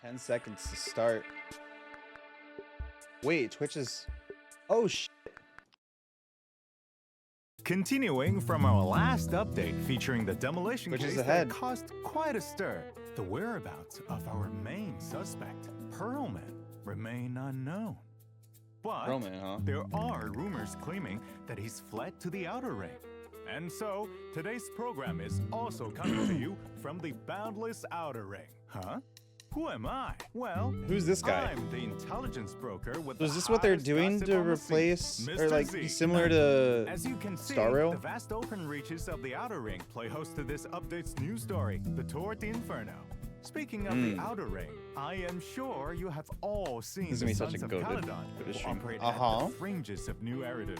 10 seconds to start. Wait, Twitch is... Oh, shit. Continuing from our last update featuring the demolition Which is case ahead. that caused quite a stir, the whereabouts of our main suspect, Pearlman, remain unknown. But Pearlman, huh? there are rumors claiming that he's fled to the Outer Ring. And so, today's program is also coming to you from the boundless Outer Ring. Huh? Who am I? Well, Who's this guy? I'm the intelligence broker with So is the this what they're hottest doing gossip to on the scene, replace, or Mr. like Z. be similar to As you can see, Star Rail? the vast open reaches of the Outer Ring play host to this update's new story, the Tour d'Inferno. Speaking of the Outer Ring, I am sure you have all seen This is the gonna be such Sons a of goated Caledon, who stream. operate at the fringes of New Eridu.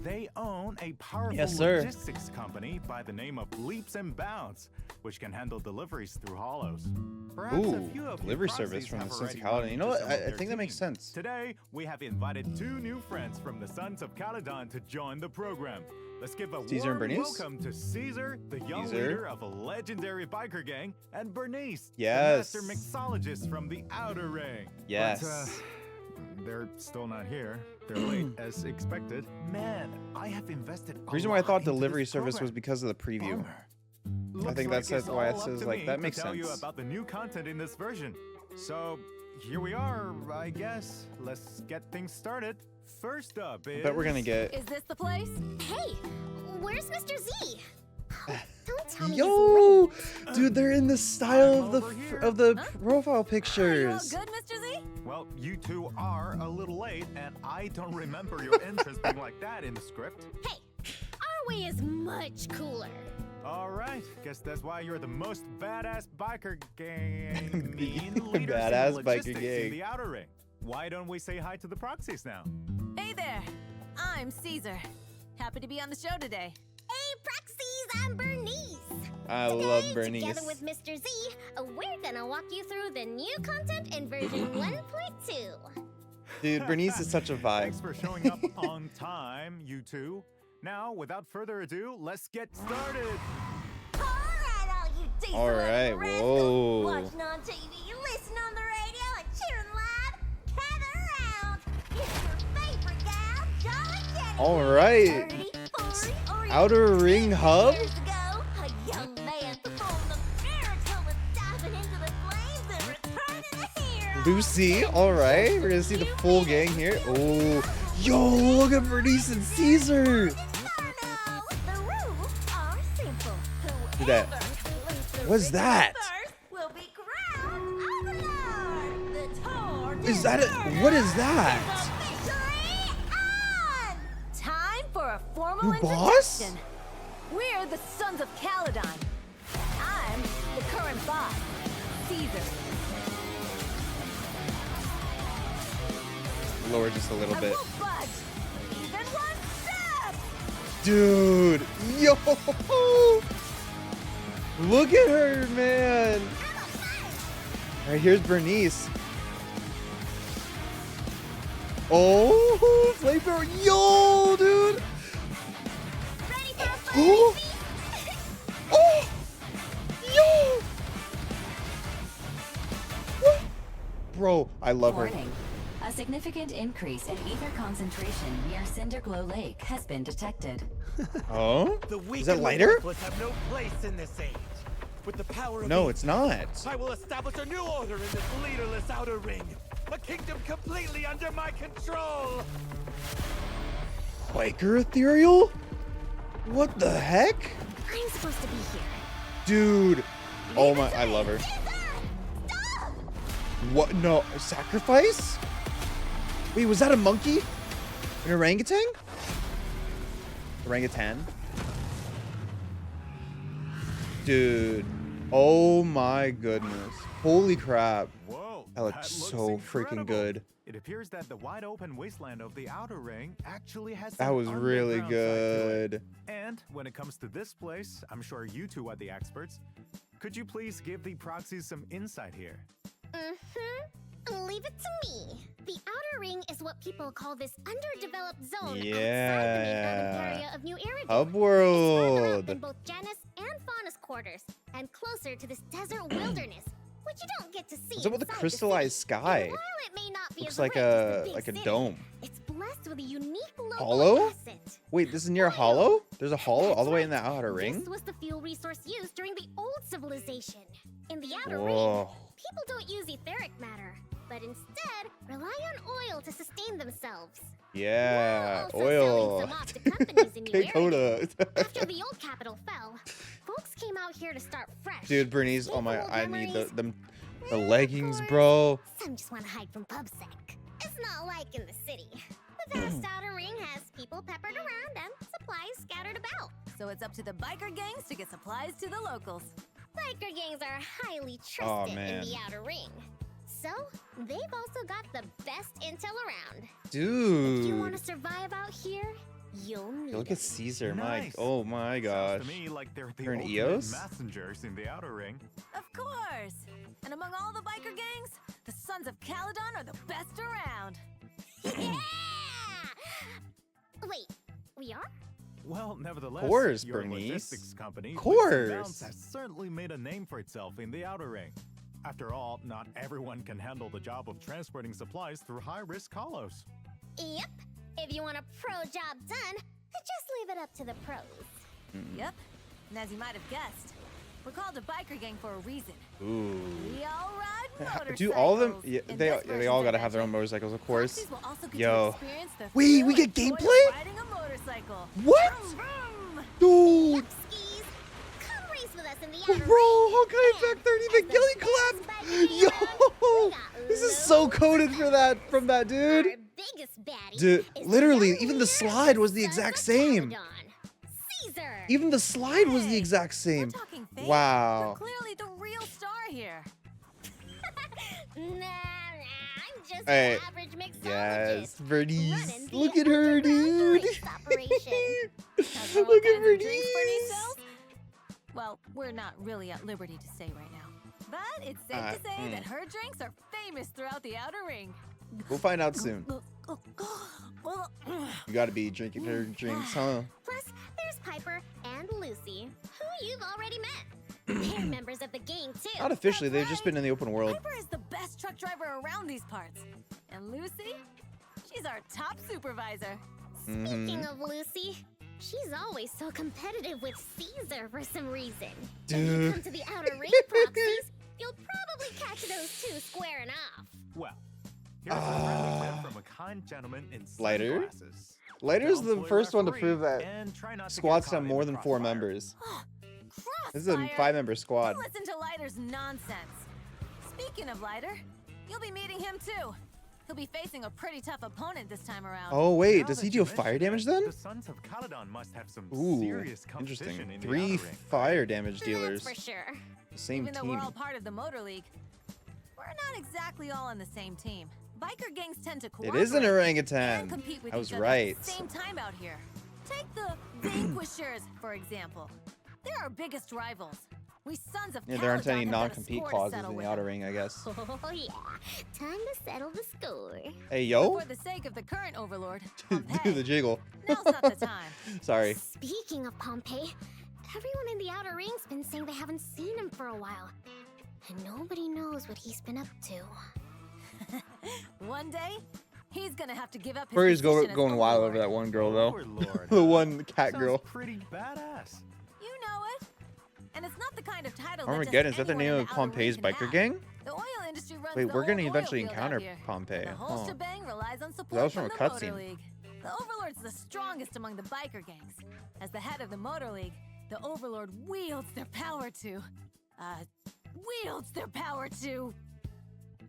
They own a powerful Yes, sir. logistics company by the name of Leaps and Bounds, which can handle deliveries through hollows. Perhaps a Ooh, few of you delivery proxies service from have the Sons already of Caledon. run You know into what? some of I their think that makes team. sense. Today, we have invited two new friends from the Sons of Caledon to join the program. Let's give a Caesar and warm Bernice? welcome to Caesar, the young Caesar. leader of a legendary biker gang, and Bernice, Yes. the master mixologist from the Outer Ring. Yes. But, they're still not here. They're late as expected. Man, I have invested The reason why I thought delivery service was because of the preview. Looks I think like that's it's why it all up says to like me that to makes tell you sense. about the new content in this version. So here we are, I guess. Let's get things started. First up is... I bet we're gonna get... Is this the place? Hey, where's Mr. Z? Oh, don't tell me Yo, dude, they're in the style I'm of the over here. of the Huh? profile Are you all pictures. good, Mr. Z? Well, you two are a little late, and I don't remember your interest being like that in the script. Hey, our way is much cooler. All right, guess that's why you're the most badass biker gang. The leaders badass in biker logistics gang. in the Outer Ring. Why don't we say hi to the proxies now? Hey there. I'm Caesar. Happy to be on the show today. Hey, Proxies, I'm Bernice. I Today, love Bernice. Together with Mr. Z, we're gonna walk you through the new content in version 1.2. Dude, Bernice is such a Thanks vibe. for showing up on time, you two. Now, without further ado, let's get started. Alright, all you diesel All right, rascals. whoa. Watching on TV, listen on the radio, and cheering live. Gather around. It's your favorite gal, Jolly Jenny. All right. 30, 40, or Outer even Ring 50 Hub? years ago, a young man performed the miracle of diving into the flames and returning a hero. Lucy, all right. We're gonna see the full gang here. Oh, yo, look at Bernice and Caesar. The rules are simple. Look at that. Whoever completes the What's ritual that? first will be crowned Overlord. The tour Is that it? What is is that? officially on. Time for a formal Your boss? introduction. We're the Sons of Caledon. I'm the current boss, Caesar. Lower just a little I bit. won't budge, even one step. Dude, yo. Look at her, man. All right, here's Bernice. Oh, flamethrower. Yo, dude. Ready for a fight, Oh. baby? Oh, yo. What? Bro, I love her. Warning. A significant increase in ether concentration near Cinderglow Lake has been detected. Oh? The weak Is that and the lighter? worthless have no place in this age. With the power of No, the- it's not. I will establish a new order in this leaderless outer ring. A kingdom completely under my control. Biker ethereal? What the heck? I'm supposed to be here. Dude. Oh my, I love her. Stop! What? No, a sacrifice? Wait, was that a monkey? An orangutan? Orangutan? Dude. Oh my goodness. Holy crap. Whoa, That looks so freaking incredible. good. It appears that the wide open wasteland of the Outer Ring actually has That some was really underground side to it. good. And when it comes to this place, I'm sure you two are the experts. Could you please give the proxies some insight here? Leave it to me. The Outer Ring is what people call this underdeveloped zone outside the main Yeah. urban area of New Eridu. Hub It's farther up world. than both Janus and Faunus quarters, and closer to this desert wilderness. which you don't get to see. What's up with the inside crystallized city. sky? And while it may not be Looks as like rich as the a big city, dome. It's blessed with a unique local Hollow? asset. Wait, this is near a hollow? There's a hollow all the way in the outer ring? This was the fuel resource used during the old civilization. In the outer ring, Whoa. people don't use etheric matter, but instead rely on oil to sustain themselves. Yeah, While also selling oil. some off to companies in new areas. K-Koda. After the old capital fell, folks came out here to start fresh. Dude, Bernice, oh Take my, old I need memories. the And of leggings, course, bro. Some just want to hide from PubSec. It's not like in the city. The vast outer ring has people peppered around and supplies scattered about. So it's up to the biker gangs to get supplies to the locals. Biker gangs are highly Oh, trusted in man. the outer ring. So, they've also got the best intel around. If you want Dude. to survive out here, you'll need Look it. at Caesar, my, Nice. oh my gosh. Sounds to me like they're the They're an ultimate EOS? messengers in the outer ring. Of course! And among all the biker gangs, the Sons of Caledon are the best around. Yeah! Wait, we are? Well, nevertheless, Course, your Bernice. logistics company, Course. Leaps and Bounds, has certainly made a name for itself in the outer ring. After all, not everyone can handle the job of transporting supplies through high-risk hollows. Yep. If you want a pro job done, just leave it up to the pros. Yep. And as you might have guessed, we're called a biker gang for a reason. Ooh. We all ride motorcycles. Do all of them? Yeah, In they this all version's gotta have their own adventure, motorcycles, of course. taxis will also get Yo. to experience the Wait, thrill we get and joy of gameplay? riding a motorcycle. What? Vroom, vroom. Dude. Yep, skis. Come race with us in the outer Bro, ring. how can I And back 30 as big the gilly best clap? biker gang Yo, around, we got this is so loads coded of for that, from that Our dude. biggest baddie Dude, is literally, young even the leader slide of was the Sons exact of same. Caledon, Caesar. Even the slide was the Hey, exact We're same. talking fame. Wow. You're clearly the real star here. Nah, I'm just Hey, an average mixologist. Yes, Vernice. running the Look at her, underground dude. race operation. Has all Look at kinds of drinks Bernice Vernice. sells? Well, we're not really at liberty to say right now. But it's safe to say that her drinks are famous throughout the outer ring. We'll find out soon. Well, You gotta be drinking her drinks, huh? Plus, there's Piper and Lucy, who you've already met. They're members of the gang, too. Not officially, they've just right. been in the open world. Piper is the best truck driver around these parts. And Lucy? She's our top supervisor. Speaking of Lucy, she's always so competitive with Caesar for some reason. If you Dude. come to the outer ring proxies, you'll probably catch those two squaring off. Well, here's a friendly tip from a kind gentleman in Lighter? sunglasses. Lighter's Don't the play first one to referee prove that and try not to get squads caught have in more the than 4 crossfire. members. This is a Crossfire. 5-member squad. Listen to Lighter's nonsense. Speaking of Lighter, you'll be meeting him too. He'll be facing a pretty tough opponent this time around. Oh wait, Now does he that you deal fire mention damage it, then? The Sons of Caledon must have some Ooh, serious competition interesting. in the 3 outer ring. fire damage dealers. That's for sure. The same Even though team. we're all part of the Motor League, we're not exactly all on the same team. Biker gangs tend to It cooperate is an and orangutan. compete with I was each other right. at the same time out here. Take the Vanquishers, for example. They're our biggest rivals. We Sons of Yeah, there aren't any Caledon have got a non-compete score to clauses settle in the with outer them. ring, I guess. Oh, yeah. Time to settle the score. Hey, yo. For the sake of the current overlord, Do Pompeii, the jiggle. now's not the time. Sorry. Speaking of Pompeii, everyone in the outer ring's been saying they haven't seen him for a while. And nobody knows what he's been up to. One day, he's gonna have to give up his Furry's position as going wild over overlord. that one girl, though. Overlord, The huh? one cat Sounds girl. pretty badass. You know it. And it's not the kind of title Armageddon, is that that the just name anyone of in the outer Pompeii's ring can biker have. gang? The oil industry runs Wait, the we're gonna whole eventually oil field encounter out here. Pompeii. The whole Huh. shebang relies on support That was from from the a Motor cutscene. League. The Overlord's the strongest among the biker gangs. As the head of the Motor League, the Overlord wields their power to...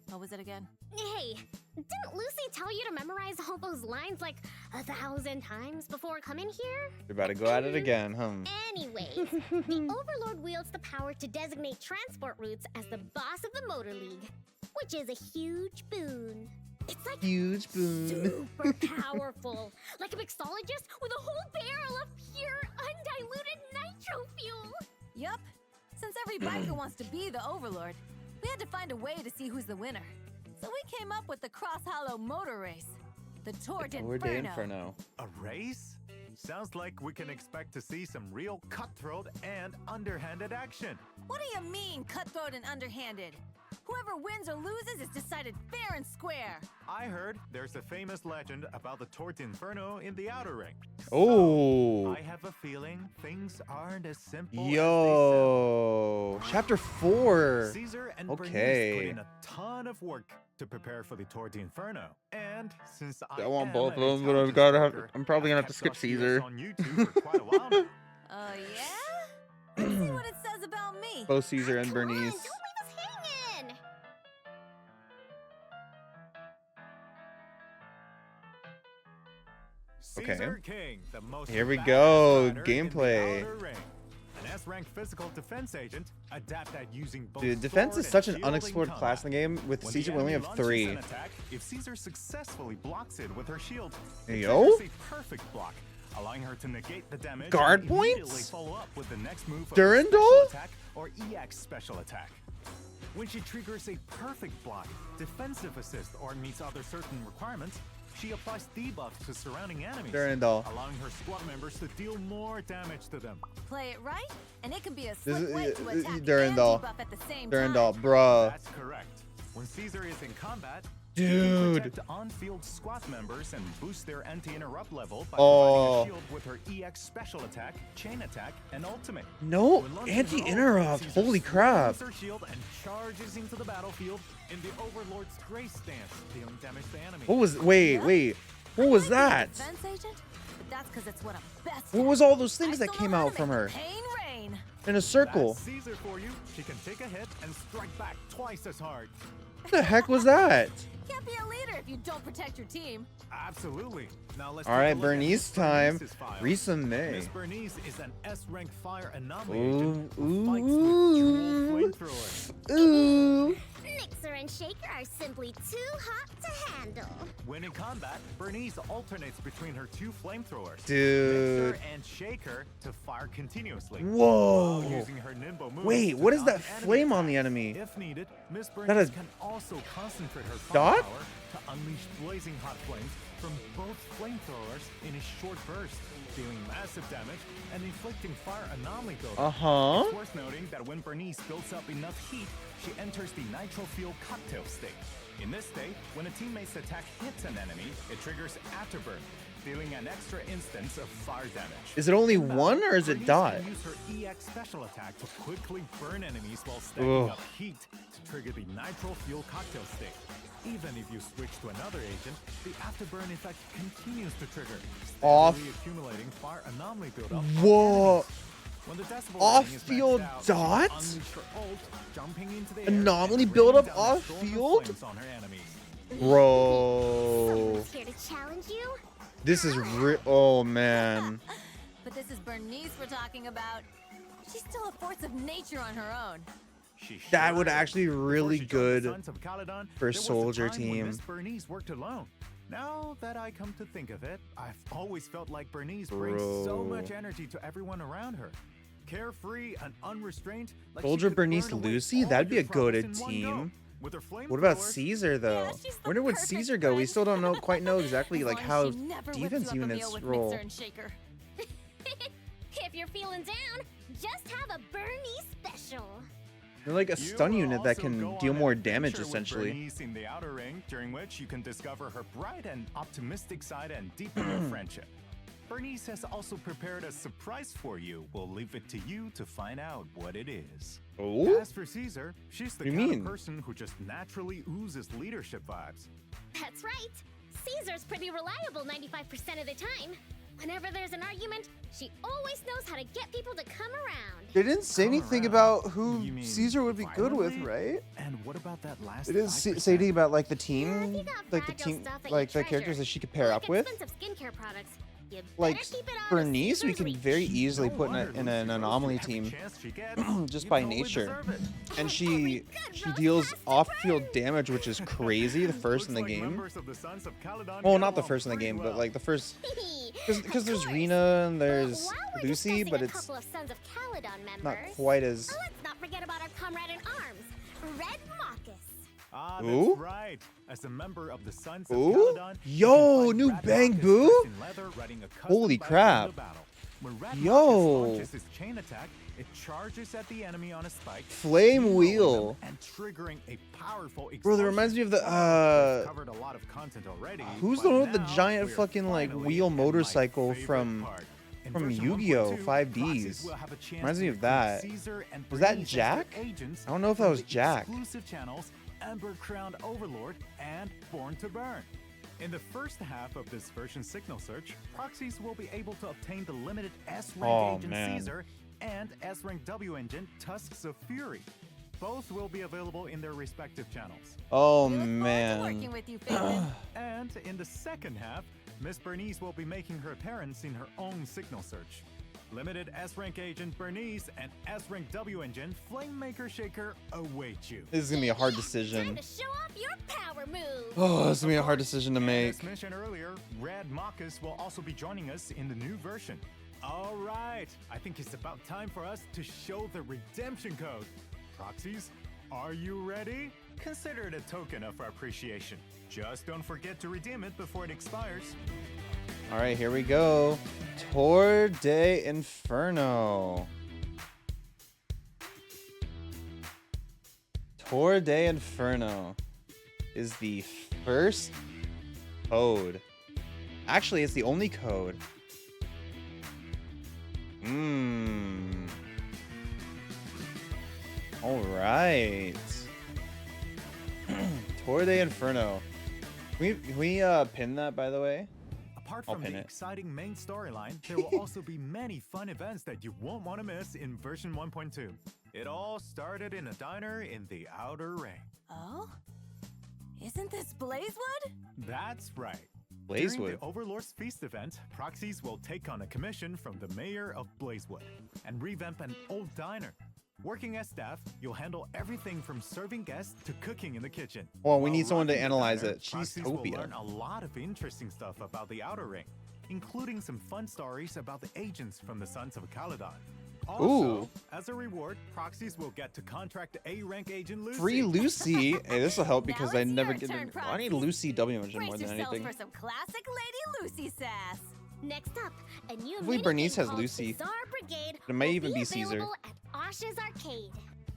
What was it again? Hey, didn't Lucy tell you to memorize all those lines like 1,000 times before coming here? You're about to go at it again, huh? Anyways, the Overlord wields the power to designate transport routes as the boss of the Motor League, which is a huge boon. It's like Huge boon. super powerful, like a mixologist with a whole barrel of pure, undiluted nitro fuel. Yup. Since every biker wants to be the Overlord, we had to find a way to see who's the winner. So we came up with the Cross Hollow Motor Race. The Tour Tour de d'Inferno. Inferno. A race? Sounds like we can expect to see some real cutthroat and underhanded action. What do you mean, cutthroat and underhanded? Whoever wins or loses is decided fair and square. I heard there's a famous legend about the Tort Inferno in the Outer Ring. Oh. I have a feeling things aren't as simple Yo. Chapter 4. as they sound. Caesar and Bernice Okay. put in a ton of work to prepare for the Tort Inferno. And since I want am both an of them, but I've intelligent gotta have. stalker, I'm probably gonna I've have to kept skip those Caesar. videos on YouTube for quite a while now. Oh, yeah? Let's see what it says about me. Both Caesar and Come on, Bernice. don't leave us hanging. Okay. Caesar King, the most Here we badass go, fighter in the gameplay. Outer Ring. An S-rank physical defense agent, adept at using both Dude, defense sword is such and an shield in unexplored class in the game. With When Caesar, the we only enemy have launches 3. an attack, if Caesar successfully blocks it with her shield, Hey, it yo. triggers a perfect block, allowing her to negate the damage Guard and immediately points? follow up with the next move of Durandal? special attack or EX special attack. When she triggers a perfect block, defensive assist, or meets other certain requirements, she applies debuffs to surrounding enemies, Durandal. allowing her squad members to deal more damage to them. Play it right, and it can be a This slick is- way to attack and Durandal. debuff at the same Durandal, time. bruh. That's correct. When Caesar is in combat, Dude. she can protect on-field squad members and boost their anti-interrupt level by Oh. providing a shield with her EX special attack, chain attack, and ultimate. No, When launching her ult, anti-interrupt. Caesar Holy crap. swings her shield and charges into the battlefield in the Overlord's Grace stance, dealing damage to enemies. What was? Wait. What was that? Defense agent? But that's because it's what I'm best What at. was all those things I that still came know how out to from make her? the Pain rain. In a circle. That's Caesar for you. She can take a hit and strike back twice as hard. What the heck was that? Can't be a leader if you don't protect your team. Absolutely. Now let's All take a right, look at Bernice Miss time. Bernice's file. Resume. Miss Bernice is an S-rank fire anomaly Ooh, agent who fights with dual ooh. flamethrowers. Ooh. Mixer and Shaker are simply too hot to handle. When in combat, Bernice alternates between her 2 flamethrowers, Dude. Mixer and Shaker, to fire continuously. Whoa. While using her nimble moves Wait, to what is that dodge enemy flame on the attacks. enemy? If needed, Miss That Bernice is- can also concentrate her Dot? firepower to unleash blazing hot flames from both flamethrowers in a short burst, dealing massive damage and inflicting fire anomaly buildup. Uh-huh. It's worth noting that when Bernice builds up enough heat, she enters the nitro fuel cocktail state. In this state, when a teammate's attack hits an enemy, it triggers Afterburn, dealing an extra instance of fire damage. Is it only In battle, one or is it Bernice dot? can use her EX special attack to quickly burn enemies while stacking Ugh. up heat to trigger the nitro fuel cocktail state. Even if you switch to another agent, the afterburn effect continues to trigger, Off- steadily accumulating fire anomaly buildup. Whoa. When the decibel Off-field rating is maxed out, dot? she unleashed her ult, jumping into the air Anomaly and buildup raining down a storm of off-field? flames on her enemies. Bro. Someone's here to challenge you. This is oh man. But this is Bernice we're talking about. She's still a force of nature on her own. She That sure would is. actually Before really she joined good the Sons of Caledon, for there was a soldier time when team. Miss Bernice worked alone. Now that I come to think of it, I've always felt like Bernice brings so Bro. much energy to everyone around her. Carefree and unrestrained. Like she Soldier could Bernice burn away Lucy? all That'd be your a good problems in one go. team. With her What about flamethrowers, Caesar though? she's the Where would perfect Caesar go? We friend. still don't know quite know exactly As like long as how she never whips defense you up a meal units with roll. Mixer and Shaker. If you're feeling down, just have a Bernie special. They're like a You stun will unit that also can go deal on more an damage adventure with essentially. Bernice in the Outer Ring, during which you can discover her bright and optimistic side and deepen your friendship. Bernice has also prepared a surprise for you. We'll leave it to you to find out what it is. Oh? As for Caesar, she's the What do you kind mean? of person who just naturally oozes leadership vibes. That's right. Caesar's pretty reliable 95% of the time. Whenever there's an argument, she always knows how to get people to come around. They didn't say Come anything around. about who You mean Caesar would be good with, violently? right? And what about that last They didn't 5%? say anything about like the Yeah, if team, you got like the fragile team, stuff that like you the characters treasure, that she could pair like up with. expensive skincare products, you Like better keep it out of Bernice, we Caesar's can reach. very easily No put wonder in an Lucy anomaly Rose, every team, chance she gets, just you by totally nature. deserve it. And Oh, we she could deals roast faster off-field friends. damage, which is crazy. The first in the Looks like game. members of the Sons of Caledon Well, get not the along first in the pretty game, but well. like the first, Of because there's course. Rena and But there's while we're Lucy, discussing but a it's couple of Sons of Caledon not members, quite as. let's not forget about our comrade in arms, Red Marcus. Ah, Ooh. that's right. As a member of the Sons of Ooh. Caledon, you Yo, can find new Rat Bang Marcus Boo? dressed in leather, riding a custom Holy bike crap. into battle. When Rat Yo. Marcus launches his chain attack, it charges at the enemy on a spike, Flame steamrolling wheel. them and triggering a powerful explosion. Bro, that reminds me of the Well, we've covered a lot of content already, who's but the one with the now giant we're fucking like finally wheel at my motorcycle favorite from part. In from version Yu-Gi-Oh! 1.2, 5Ds? Proxies will have a chance Reminds to me of recruit that. Caesar and Was that Bernice as Jack? their agents I don't know if that from was the Jack. Exclusive channels Ember Crowned Overlord and Born to Burn. In the first half of this version signal search, Proxies will be able to obtain the limited S-rank Oh, agent man. Caesar and S-rank W engine Tusks of Fury. Both will be available in their respective channels. Oh We look forward to man. working with you, Fabian. And in the second half, Miss Bernice will be making her appearance in her own signal search. Limited S-rank agent Bernice and S-rank W engine Flamemaker Shaker await you. This is gonna be a hard Time decision. to show off your power move. Oh, this is gonna be a hard decision to make. As mentioned earlier, Red Marcus will also be joining us in the new version. All right, I think it's about time for us to show the redemption code. Proxies, are you ready? Consider it a token of our appreciation. Just don't forget to redeem it before it expires. All right, here we go. Tour de Inferno. Tour de Inferno is the first code. Actually, it's the only code. All right. Tour de Inferno. Can we pin that, by the way? Apart I'll from pin the it. exciting main storyline, there will also be many fun events that you won't want to miss in version 1.2. It all started in a diner in the Outer Ring. Oh? Isn't this Blazewood? That's right. During Blazewood. the Overlord's Feast event, Proxies will take on a commission from the mayor of Blazewood and revamp an old diner. Working as staff, you'll handle everything from serving guests to cooking in the kitchen. Well, we While need someone to running the analyze diner, it. Proxies will Cheesetopia. learn a lot of interesting stuff about the Outer Ring, including some fun stories about the agents from the Sons of Caledon. Also, Ooh. as a reward, Proxies will get to contract A-rank agent Lucy. Free Lucy. Hey, this will help Now because I it's never your get. turn, I need Proxy. Lucy W engine Brace more than yourselves anything. for some classic Lady Lucy sass. Next up, a new Hopefully mini Bernice game has called Lucy. Bizarre Brigade It might will even be Caesar. available at Osh's Arcade.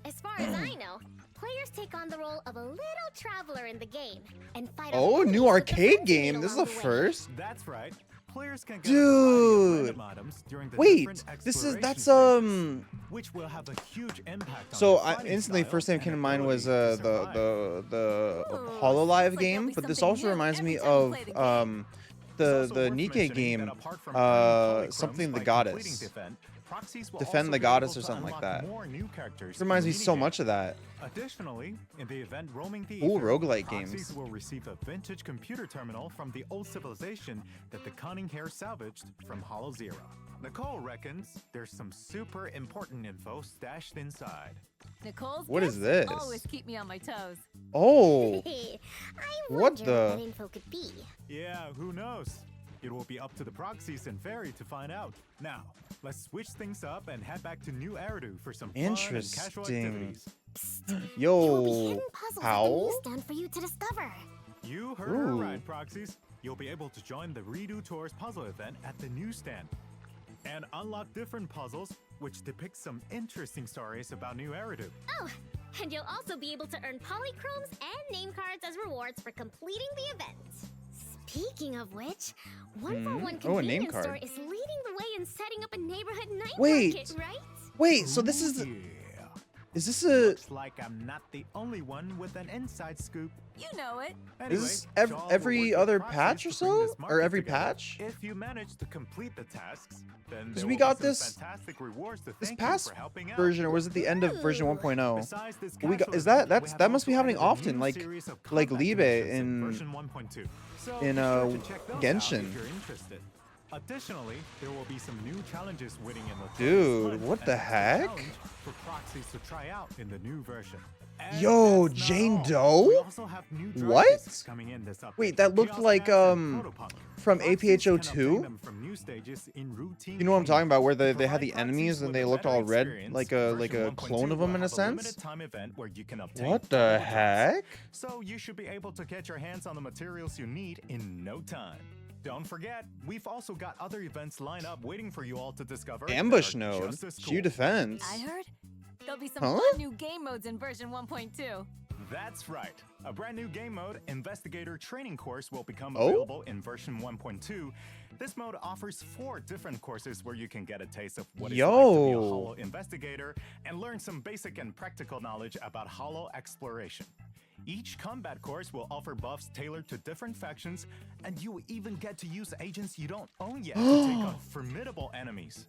As far as I know, players take on the role of a little traveler in the game and fight off Oh, enemies new with arcade their friends game. This is the along the way. first. That's right. Players can get a variety of Dude. random items during the Wait, different this is exploration that's stages, which will have a huge impact on So your I fighting instantly style first thing that and came to mind was ability to survive. Ooh, Hololive seems like game, there'll be but this something also new reminds me every time you of play the game. the It's also worth Nikke mentioning game, that apart from earning polychromes something the by goddess. completing the event, Proxies will Defend also the be Goddess able or to something like unlock that. more new characters This reminds in me the so minigame. much of that. Additionally, in the event roaming the Ooh, ether, roguelike Proxies games. will receive a vintage computer terminal from the old civilization that the Cunning Hair salvaged from Hollow Zero. Nicole reckons there's some super important info stashed inside. Nicole's What is gifts this? always keep me on my toes. Oh, I What wonder the- what that info could be. Yeah, who knows? It will be up to the Proxies and Fairy to find out. Now, let's switch things up and head back to New Eridu for some fun and casual Interesting. activities. There will be yo, hidden puzzles at the how? newsstand for you to discover. You heard her Ooh. right, Proxies. You'll be able to join the Redo Tours puzzle event at the newsstand and unlock different puzzles which depict some interesting stories about New Eridu. Oh, and you'll also be able to earn polychromes and name cards as rewards for completing the event. Speaking of which, 141 Oh, a name convenience store card. is leading the way in setting up a neighborhood night Wait. market, right? Wait, so this is Yeah. this a Looks like I'm not the only one with an inside scoop. You know it. Anyway, this Shaw will every work with other Proxies patch or to bring so, this or market every together. patch? If you manage to complete the tasks, then 'Cause there we will got be some this- fantastic rewards to This thank you past for helping out. version, or was it the end of version Ooh. 1.0? Besides this We got- casual is that- event, that's- we that have must be also happening added a often, new like- series of like combat Libe missions in- version 1.2. So in, be sure to check those out Genshin. if you're interested. Additionally, there will be some new challenges waiting in the Dude, what the heck? for Proxies to try out in the new version. And Yo, that's not Jane all. Doe? We also have new drug What? discs coming in this update. Wait, that looked Chaos like, Max and Protopunk. from Proxies can APHO2? obtain them from new stages in routine You know what I'm talking cleaning. about, where To they had the provide enemies proxies and with they a looked better all red, experience, like version a 1.2 clone of them will in a have sense? limited time event where you can obtain What the double drugs. heck? So you should be able to get your hands on the materials you need in no time. Don't forget, we've also got other events lined up waiting for you all to discover. that Ambush are node, just as Q cool. defense. I heard there'll be some Huh? fun new game modes in version 1.2. That's right. A brand new game mode, Investigator Training Course, will become Oh? available in version 1.2. This mode offers 4 different courses where you can get a taste of what it's like to be a Yo. holo investigator and learn some basic and practical knowledge about holo exploration. Each combat course will offer buffs tailored to different factions, and you will even get to use agents you don't own yet to take on formidable enemies.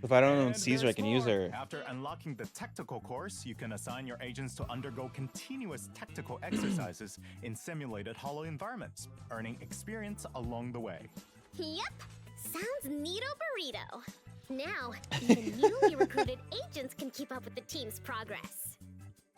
If I don't own And Caesar, I there's can use more. her. After unlocking the tactical course, you can assign your agents to undergo continuous tactical exercises in simulated holo environments, earning experience along the way. Yep, sounds neato burrito. Now, even newly recruited agents can keep up with the team's progress.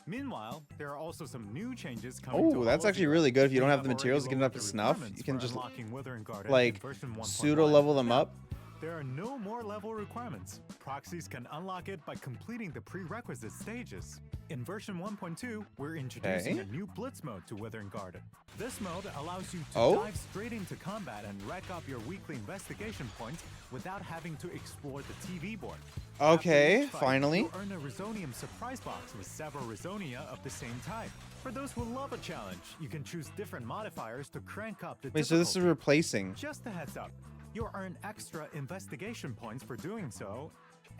Meanwhile, there are also some new changes coming to Oh, that's Holo actually Zero. really good. If you We don't have the already materials to get lowered up to the snuff, requirements you can for just unlocking Withering Garden in like version 1.1. pseudo level them Now, up. There are no more level requirements. Proxies can unlock it by completing the prerequisite stages. In version 1.2, we're introducing Okay. a new Blitz mode to Withering Garden. This mode allows you to Oh? dive straight into combat and rack up your weekly investigation points without having to explore the TV board. Okay, After each fight, finally. you'll earn a Resonium surprise box with several Resonia of the same type. For those who love a challenge, you can choose different modifiers to crank up the Wait, so this is difficulty. replacing. Just a heads up, you'll earn extra investigation points for doing so,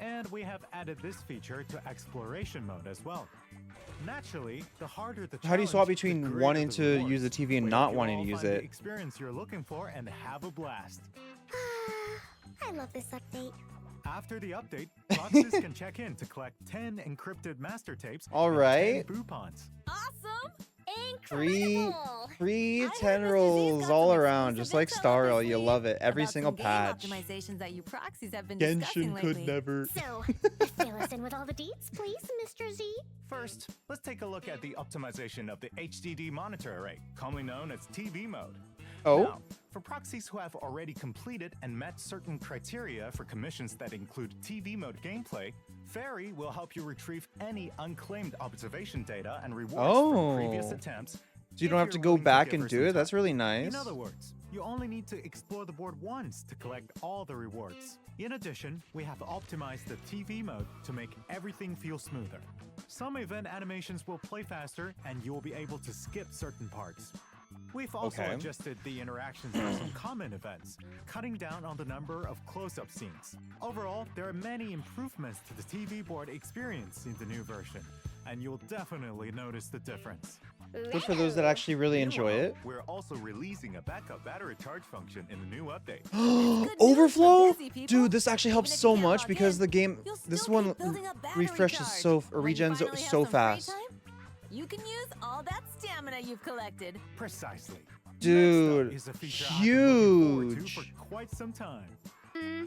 and we have added this feature to exploration mode as well. Naturally, the harder the How do you swap challenge, the between greater wanting the to rewards. use the TV and We not hope you wanting all to use find the it? experience you're looking for and have a blast. I love this update. After the update, Proxies can check in to collect 10 encrypted master tapes All and right. 10 Boopons. Awesome! Incredible! Free I heard 10 Mr. Z's rolls got all some around, exclusive just like info up Star his Rail. You sleeve love it. Every about single some game patch. optimizations that you proxies have been discussing Genshin could lately. never. So, fill us in with all the deets, please, Mr. Z. First, let's take a look at the optimization of the HDD monitor array, commonly known as TV mode. Oh? Now, for proxies who have already completed and met certain criteria for commissions that include TV mode gameplay, Fairy will help you retrieve any unclaimed observation data and rewards from previous Oh. attempts. So you don't if have to you're go willing back give and her do some it? That's time. really nice. In other words, you only need to explore the board once to collect all the rewards. In addition, we have optimized the TV mode to make everything feel smoother. Some event animations will play faster, and you will be able to skip certain parts. We've also Okay. adjusted the interactions for some common events, cutting down on the number of close-up scenes. Overall, there are many improvements to the TV board experience in the new version, and you'll definitely notice the difference. Good for those that actually really enjoy Meanwhile, it. We're also releasing a backup battery charge function in the new update. news for Overflow? busy people. Dude, this actually helps Even if so you can't much log because in, the game, you'll this still one keep building up battery refreshes charge. so, or When you regens finally have so some free fast. time, you can use all that stamina you've collected. Precisely. Dude, Next up is a feature I've been looking forward to huge. for quite some time. Mm-hmm.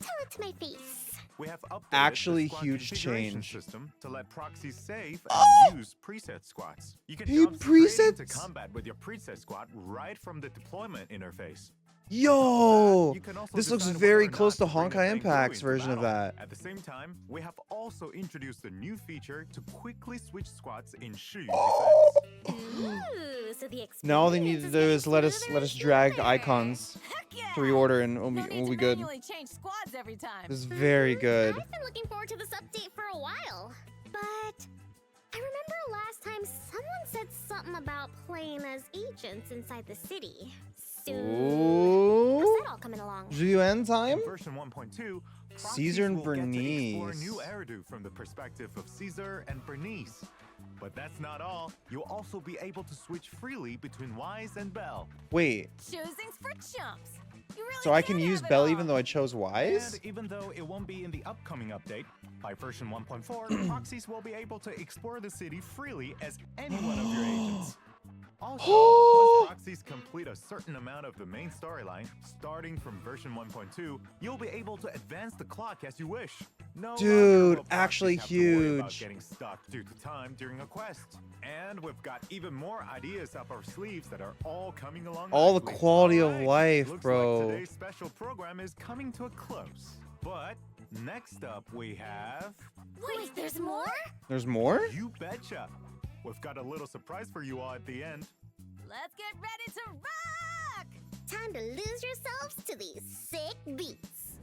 Tell it to my face. We have updated Actually the squad huge configuration change. system to let proxies save Oh! and use preset squads. You can Hey, jump straight into presets? combat with your preset squad right from the deployment interface. Yo, You can also this looks decide very whether or close to not bring the Honkai thing Impact's through into version of battle. that. At the same time, we have also introduced a new feature to quickly switch squads in Shu Oh! defense. Ooh, so the Now all they need experience to do is let us getting smoother drag and smoother. icons Heck yeah! to reorder and we'll No be, need we'll to be good. manually change squads every time. This is very good. I've been looking forward to this update for a while, but I remember last time someone said something about playing as agents inside the city. So, how's Ooh, that all coming along? Julian time? In version 1.2, proxies Caesar and will get to explore Bernice. new Eridu from the perspective of Caesar and Bernice. But that's not all. You'll also be able to switch freely between Wise and Belle. Wait, Choosing's for chumps. You really so I can can't use have it Bell all. even though I chose Wise? And even though it won't be in the upcoming update, by version 1.4, proxies will be able to explore the city freely as any one of your agents. Also, once proxies complete a certain amount of the main storyline, starting from version 1.2, you'll be able to advance the clock as you wish. No Dude, longer will actually parties have to worry about huge. getting stuck due to time during a quest. And we've got even more ideas up our sleeves that are all coming along All the nicely. quality of Alright, life, looks bro. Like today's special program is coming to a close. But next up we have... Wait, there's more? There's more? You betcha. We've got a little surprise for you all at the end. Let's get ready to rock! Time to lose yourselves to these sick beats.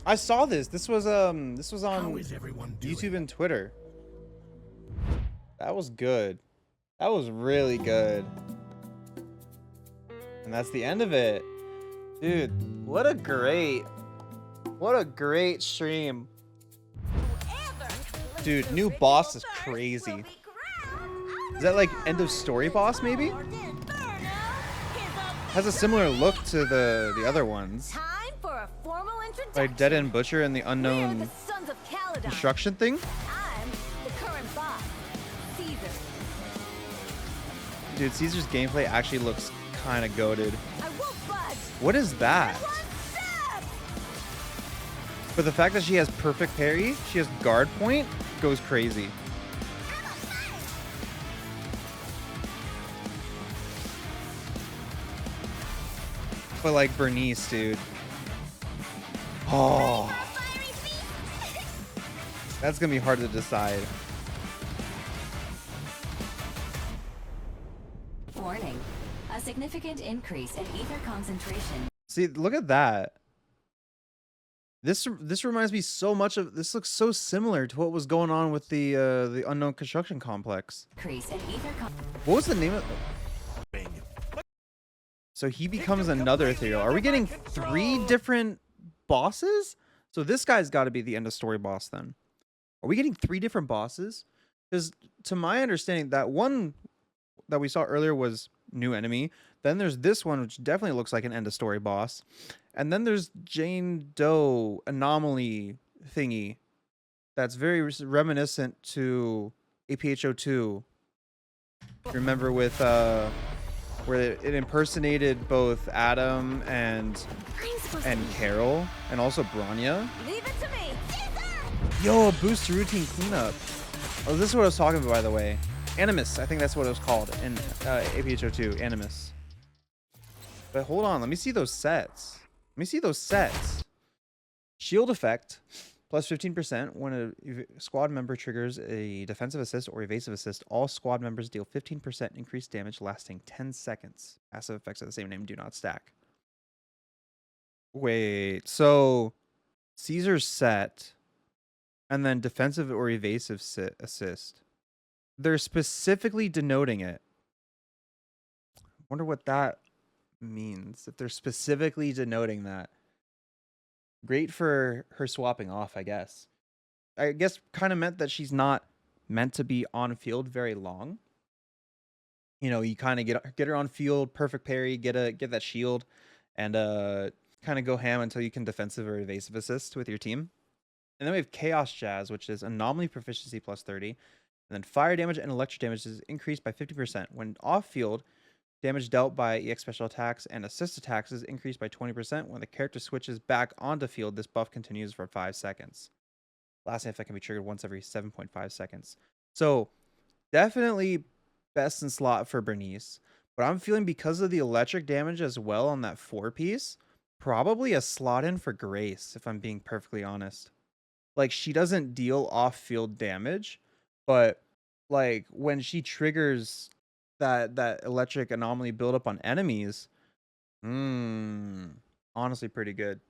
I saw this. This was on everyone YouTube and Twitter. That was good. That was really good. And that's the end of it. Dude, what a great stream. Dude, new boss is crazy. Is that like end of story boss maybe? Has a similar look to the other ones. Time for a formal introduction. Like Dead End Butcher and the We're the unknown Sons of Caledon. construction thing. I'm the current boss, Caesar. Dude, Caesar's gameplay actually looks kind of goated. I won't budge. What is that? One step. But the fact that she has perfect parry, she has guard point, goes crazy. But like Bernice, dude. Oh, that's gonna be hard to decide. Warning. A significant increase in ether concentration. See, look at that. This reminds me so much of. This looks so similar to what was going on with the unknown construction complex. Increase in ether What was the name of? So he becomes another ethereal. Are we getting 3 different bosses? So this guy's got to be the end of story boss then. Are we getting 3 different bosses? Because to my understanding, that one that we saw earlier was new enemy. Then there's this one, which definitely looks like an end of story boss. And then there's Jane Doe anomaly thingy. That's very reminiscent to APHO2. Remember with where it impersonated both Adam and Carol, and also Bronya. Leave it to me. Yo, a boost to routine cleanup. Oh, this is what I was talking about, by the way. Animus, I think that's what it was called in APHO2, Animus. But hold on, let me see those sets. Shield effect, plus 15%. When a squad member triggers a defensive assist or evasive assist, all squad members deal 15% increased damage lasting 10 seconds. Passive effects of the same name do not stack. Wait, so Caesar's set, and then defensive or evasive assist. They're specifically denoting it. Wonder what that means, if they're specifically denoting that. Great for her swapping off, I guess. I guess kind of meant that she's not meant to be on field very long. You know, you kind of get her on field, perfect parry, get that shield, and kind of go ham until you can defensive or evasive assist with your team. And then we have Chaos Jazz, which is anomaly proficiency plus 30. And then fire damage and electric damage is increased by 50%. When off field, damage dealt by EX special attacks and assist attacks is increased by 20%. When the character switches back onto field, this buff continues for 5 seconds. Lasting effect can be triggered once every 7.5 seconds. So definitely best in slot for Bernice. But I'm feeling because of the electric damage as well on that 4-piece, probably a slot in for Grace, if I'm being perfectly honest. Like, she doesn't deal off-field damage, but like when she triggers that electric anomaly buildup on enemies, honestly pretty good.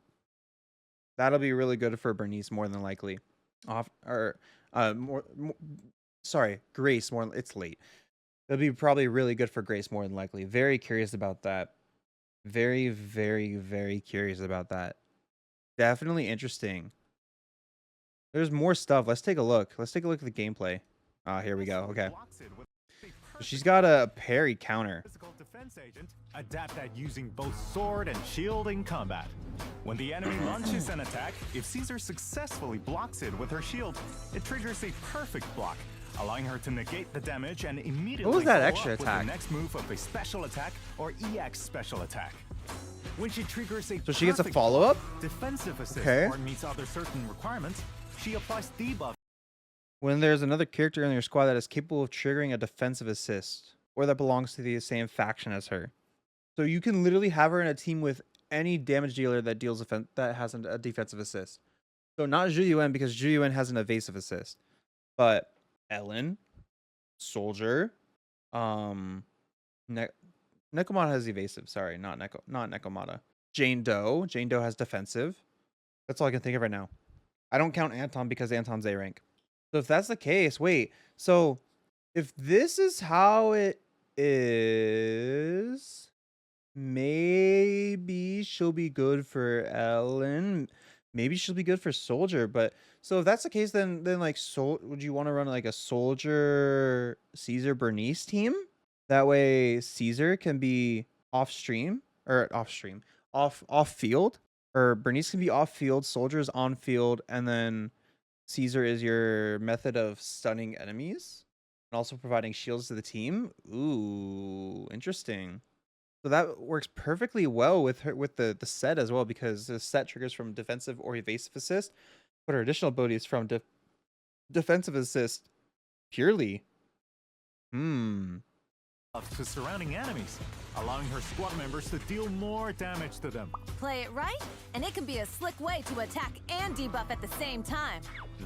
That'll be really good for Bernice more than likely. Grace more. It's late. That'll be probably really good for Grace more than likely. Very curious about that. Very, very, very curious about that. Definitely interesting. There's more stuff. Let's take a look. Let's take a look at the gameplay. Here we go. Okay. She's got a parry counter. Physical defense agent adapt at using both sword and shield in combat. When the enemy launches an attack, if Caesar successfully blocks it with her shield, it triggers a perfect block, allowing her to negate the damage and immediately What was that follow extra up with attack? the next move of a special attack or EX special attack. When she triggers a So she gets a perfect follow-up? defensive assist Okay. or meets other certain requirements, she applies debuff. When there's another character in your squad that is capable of triggering a defensive assist, or that belongs to the same faction as her. So you can literally have her in a team with any damage dealer that deals that has a defensive assist. So not Zhu because Zhu has an evasive assist, but Ellen, Soldier, Nekomata has evasive. Sorry, not Nekomata. Jane Doe. Jane Doe has defensive. That's all I can think of right now. I don't count Anton because Anton's A rank. So if that's the case, wait. So if this is how it is, maybe she'll be good for Ellen. Maybe she'll be good for Soldier. But so if that's the case, then like would you want to run like a Soldier Caesar Bernice team? That way Caesar can be off field, or Bernice can be off field, Soldier's on field, and then Caesar is your method of stunning enemies and also providing shields to the team. Ooh, interesting. So that works perfectly well with her, with the set as well, because the set triggers from defensive or evasive assist, but her additional ability is from defensive assist purely. To surrounding enemies, allowing her squad members to deal more damage to them. Play it right, and it can be a slick way to attack and debuff at the same time.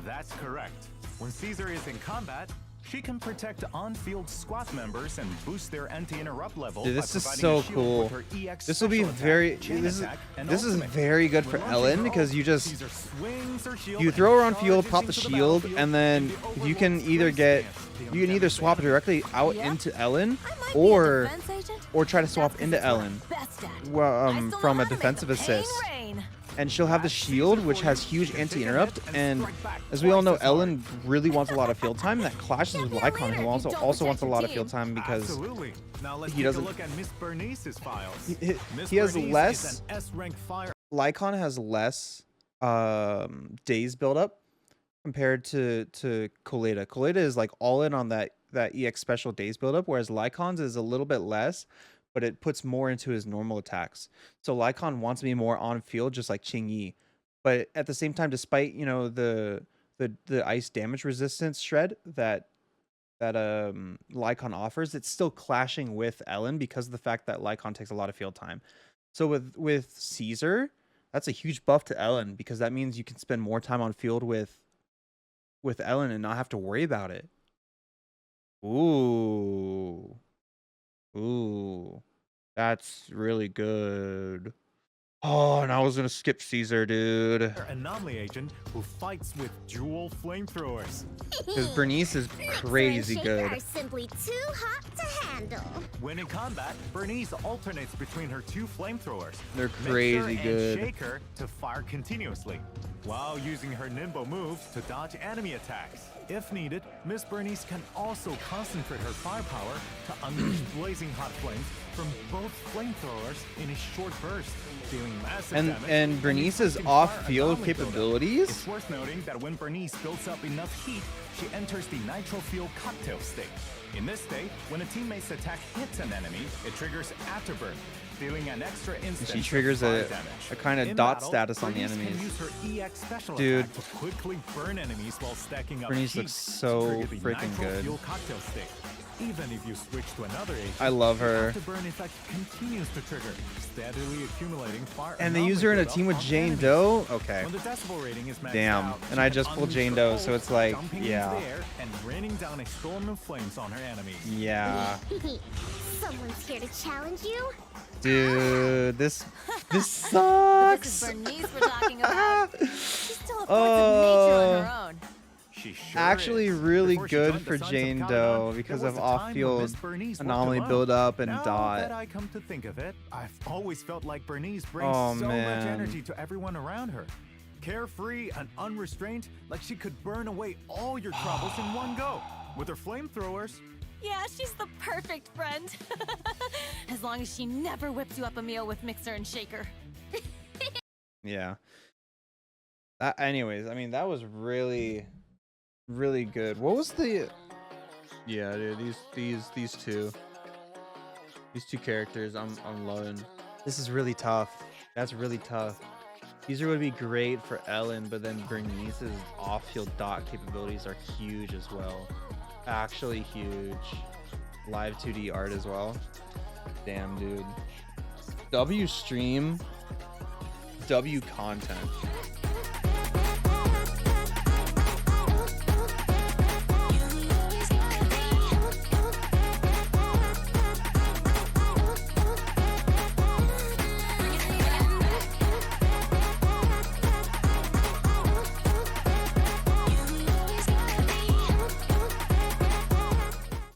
That's correct. When Caesar is in combat, she can protect on-field squad members and boost their anti-interrupt level. Dude, this by is providing so a shield cool. with her EX This will be special very attack, chain attack, and this is ultimate. very good for When launching Ellen, her because ult, you just Caesar swings her shield you and throw her on field, charges pop the into shield, battlefield and then in the you can Overlord's either race get stance, you dealing can either damage swap directly out Yeah. into Ellen, I might be a or defense agent. try to That's swap 'cause into it's what I'm Ellen, best at. well, I still know from how a to make defensive the pain assist. rain. And she'll have the That's shield, Caesar which for has you. huge She can take a anti-interrupt, hit and strike back as we all know, twice as hard. Ellen really wants a lot of field time. That clashes with Can't be a Lycon, leader who if also you don't wants protect a your lot of team. field time because Absolutely. Now let's he take a doesn't- look at Miss Bernice's files. Miss he has Bernice less. is an S-rank fire. Lycon has less days build up compared to Coleta. Coleta is like all in on that EX special days build up, whereas Lycon's is a little bit less, but it puts more into his normal attacks. So Lycon wants to be more on field, just like Qing Yi. But at the same time, despite, you know, the ice damage resistance shred that Lycon offers, it's still clashing with Ellen because of the fact that Lycon takes a lot of field time. So with Caesar, that's a huge buff to Ellen, because that means you can spend more time on field with Ellen and not have to worry about it. Ooh. That's really good. Oh, and I was gonna skip Caesar, dude. Anomaly agent who fights with dual flamethrowers. Because Bernice is crazy Mixer and Shaker good. are simply too hot to handle. When in combat, Bernice alternates between her two flamethrowers. They're Mixer crazy and good. Shaker to fire continuously, while using her nimble moves to dodge enemy attacks. If needed, Miss Bernice can also concentrate her firepower to unleash blazing hot flames from both flamethrowers in a short burst, dealing massive damage. And Bernice's inflicting off-field fire anomaly buildup. capabilities. It's worth noting that when Bernice builds up enough heat, she enters the nitro fuel cocktail state. In this state, when a teammate's attack hits an enemy, it triggers Afterburn, dealing an extra instance She of triggers fire a damage. kind of In dot battle, status on the Bernice enemies. Can use her EX special Dude. attack to quickly burn enemies while stacking up Bernice heat looks to so trigger the freaking nitro good. fuel cocktail state. Even if you switch to another agent, I love her. the Afterburn effect continues to trigger, steadily accumulating fire. And they anomaly use her in a buildup team with on Jane enemies. Doe? Okay. When the decibel rating is maxed Damn. out, And she I can just pulled unleash Jane her Doe, so ult, it's like, jumping yeah. into the air and raining down a storm of flames on her enemies. Yeah. Someone's here to challenge you. Dude, this This sucks. is Bernice we're talking about. She's still a force of nature on her own. She sure Actually is. really Before she good joined the for Sons of Jane Caledon, Doe there because was of a time when off-field Miss Bernice worked anomaly alone. build-up and Now dot. that I come to think of it, I've always felt like Bernice brings Oh, so much man. energy to everyone around her. Carefree and unrestrained, like she could burn away all your troubles in one go. With her flamethrowers, Yeah, she's the perfect friend. As long as she never whips you up a meal with Mixer and Shaker. Yeah. Anyways, I mean, that was really good. What was the? Yeah, dude, these two characters, I'm loving. This is really tough. That's really tough. Caesar would be great for Ellen, but then Bernice's off-field dot capabilities are huge as well. Actually huge. Live 2D art as well. Damn, dude. W stream, W content.